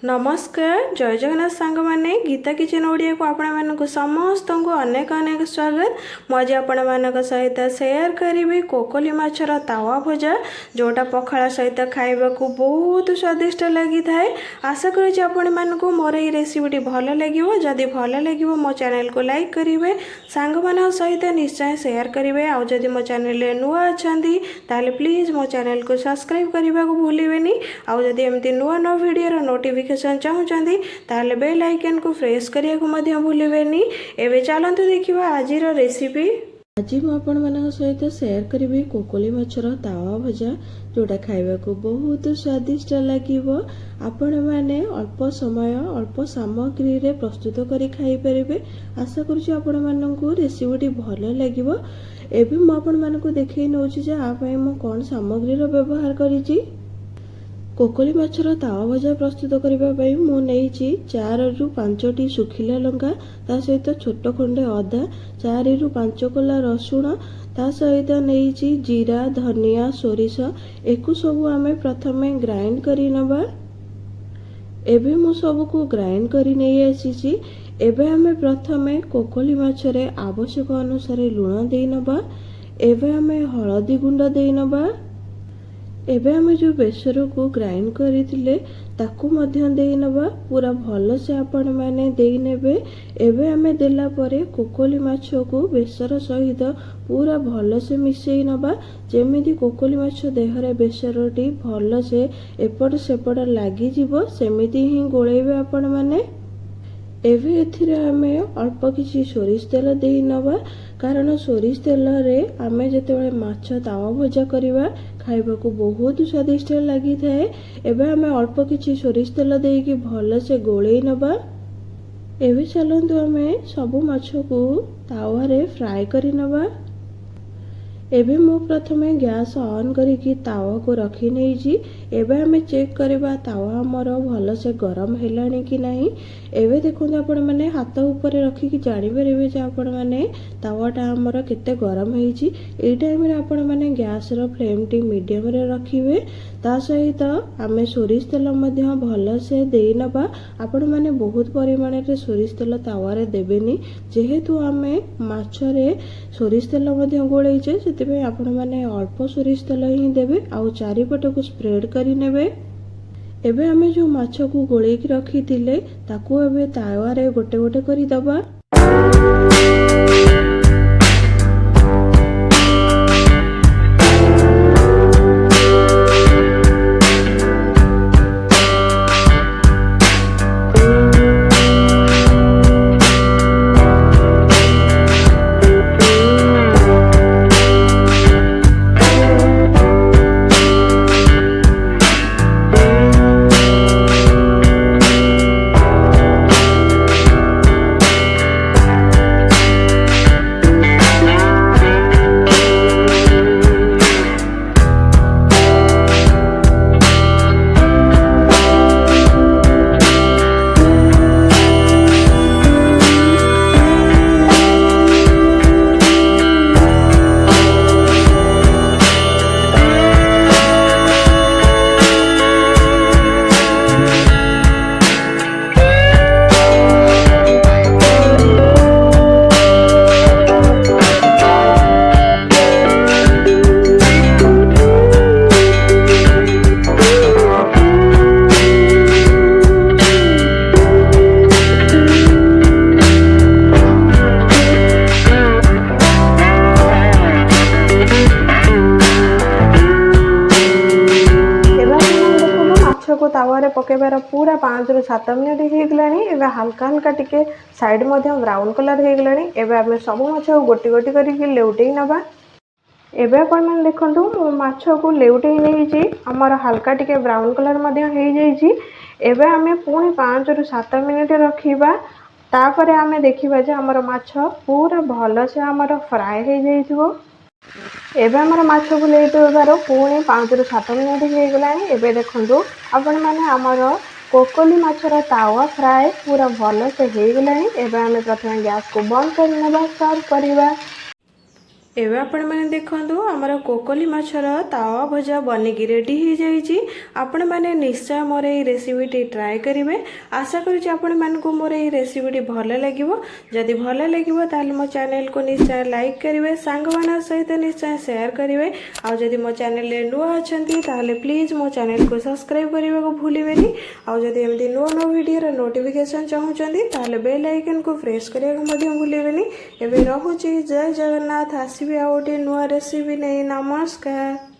नमस्कार जय जगन्नाथ सांग मैंने गीता किचन ओडिया को आपण मानक समस्त को अनेक अनेक स्वागत। मुझे आपण मानक सहित शेयर करी कोकोली माछर तावा भजा जोटा पखाला सहित खाइबा को बहुत स्वादिष्ट लगी थाए। आशा करुँच आपण मानक मोर ये रेसिपीटी भल लगे। जदि भल लगे मो चैनल को लाइक करेंगे, सांग मान सहित निश्चय शेयर करेंगे। आउ जदि मो चैनल नुआ अच्छा ताले प्लीज मो चैनल को सब्सक्राइब करने को भूलें। आउ जदि एमती नुआ नुआ वीडियो नोटिफिकेशन चाहूँगी ताले बेल आइकन को प्रेस करने को भूलें। एवं चलते देखा आज रेसिपी। आज मुझे सहित शेयर करी कोकोली माछर तावा भजा जोटा खाइबा को बहुत स्वादिष्ट लगे। आपण मैंने अल्प समय अल्प सामग्री रे प्रस्तुत करी खाई परिबे। आशा करुँच आपण मानकु रेसिपीटी भल लगे। एवं मुझे देखई नौ कौन सामग्री व्यवहार करी। कोकोली माछर तावा भजा प्रस्तुत करने मुझे 4 ରୁ 5टी सुखिला लंका ता सहित छोट खंडे अदा 4 ରୁ 5 कोला रसुण ता सहित नहीं जीरा धनिया सोरिष एकु सब आम प्रथम ग्राइंड करी नबा। एबे मु सबको ग्राइंड करी नहीं आसी। एबे आम प्रथम कोकोली माछरे आवश्यक अनुसार लुण दे नबा। एबे आम हलदी गुंड दे नबा। एबे आम जो बेसर को ग्राइंड करथिले ताकू मध्य दे नबा। पूरा भल से आपण माने दे नेबे। एबे आम देला परे कोकोली माछ को बेसर सहित पूरा भल से मिसई नबा। जेमिति कोकोली माछ देहरे बेसरटी भल से एपट सेपट लागी जीवो सेमिति ही गोळेबे आपण माने। एबे एथिरे आमे अल्प किछि सोरिष तेल दे नबा, कारण सोरिष तेल रे आमे जेतेबेले माछ तावा भजा करिवा खाइबा को बहुत स्वादिष्ट लगी थाए। एबे आमे अल्प किछि सोरिष तेल देकी भल से गोळेई नबा। एबे चलंतु आमे सब माछ को तावा रे फ्राई करि नबा। एबे मु प्रथमे गैस ऑन करिकी तावा को रखी नहीं जी। एबे हमें चेक करबा तावा हमर भल से गरम हेलानी कि नहीं। एबे देखो आपण माने हाथ ऊपर रखी कि जानि परिबे जे आपण माने तावाटा हमर केते गरम हेची। ए टाइम रे आपण माने गैस रो फ्लेम टी मीडियम रे रखिबे। ता सहित आमे सोरिष तेल मध्य भल से देई नबा। आपण माने बहुत परिमाण रे सोरिष तेल तावा रे देबेनी, जेहेतु आमे माछ रे सोरिष तेल मध्य गोळैचे सेते आपण माने अल्प सोरिष तेल ही देबे। आउ चारिपट को स्प्रेड करी नेबे। एबे आमे जो माछ को गोळै की रखी थिले ताकू एबे तावा रे गोटे गोटे करी दबा। को तावा रे पकेबार पूरा 5 ରୁ 7 मिनट हो गलानी। एबे हल्का हल्का टिके साइड मध्य ब्राउन कलर हो गलानी। एबे आमे सब माछ गोटी गोटी करके लेउटेई नबा। एबे आपण मन देखंतु मो माछ को लेउटेई नै छी, हमर हल्का टिके ब्राउन कलर मध्य हो जाई छी। एबे आमे पुणी 5 ରୁ 7 मिनट रखिबा। तापरे आमे देखिबा जे हमर माछ पूरा भल से हमर फ्राई हो जाइथिबो। एबे हमर माछ को लेउटेबार पुणी 5 ରୁ 7 मिनट हो गलानी। एबे देखंतु आपण माने हमर कोकोली माछर तावा फ्राई पूरा भल से हो गलानी। एबे आमे प्रथम गैस को बंद कर नेबा, सर्व करिबा। ଏବେ ଆପଣମାନେ ଦେଖନ୍ତୁ ଆମର କୋକଲି ମାଛର ତାୱା ଭଜା ବନିକି ରେଡ଼ି ହେଇଯାଇଛି। ଆପଣମାନେ ନିଶ୍ଚୟ ମୋର ଏହି ରେସିପିଟି ଟ୍ରାଏ କରିବେ। ଆଶା କରୁଛି ଆପଣମାନଙ୍କୁ ମୋର ଏହି ରେସିପିଟି ଭଲ ଲାଗିବ। ଯଦି ଭଲ ଲାଗିବ ତାହେଲେ ମୋ ଚ୍ୟାନେଲକୁ ନିଶ୍ଚୟ ଲାଇକ୍ କରିବେ, ସାଙ୍ଗମାନଙ୍କ ସହିତ ନିଶ୍ଚୟ ସେୟାର କରିବେ। ଆଉ ଯଦି ମୋ ଚ୍ୟାନେଲରେ ନୂଆ ଅଛନ୍ତି ତାହେଲେ ପ୍ଲିଜ୍ ମୋ ଚ୍ୟାନେଲକୁ ସବସ୍କ୍ରାଇବ୍ କରିବାକୁ ଭୁଲିବେନି। ଆଉ ଯଦି ଏମିତି ନୂଆ ନୂଆ ଭିଡ଼ିଓର ନୋଟିଫିକେସନ୍ ଚାହୁଁଛନ୍ତି ତାହେଲେ ବେଲ୍ ଆଇକନ୍କୁ ପ୍ରେସ୍ କରିବାକୁ ମଧ୍ୟ ଭୁଲିବେନି। ଏବେ ରହୁଛି, ଜୟ ଜଗନ୍ନାଥ। ଆସିବି ଆଉ ଗୋଟେ ନୂଆ ରେସିପି ନେଇ। ନମସ୍କାର।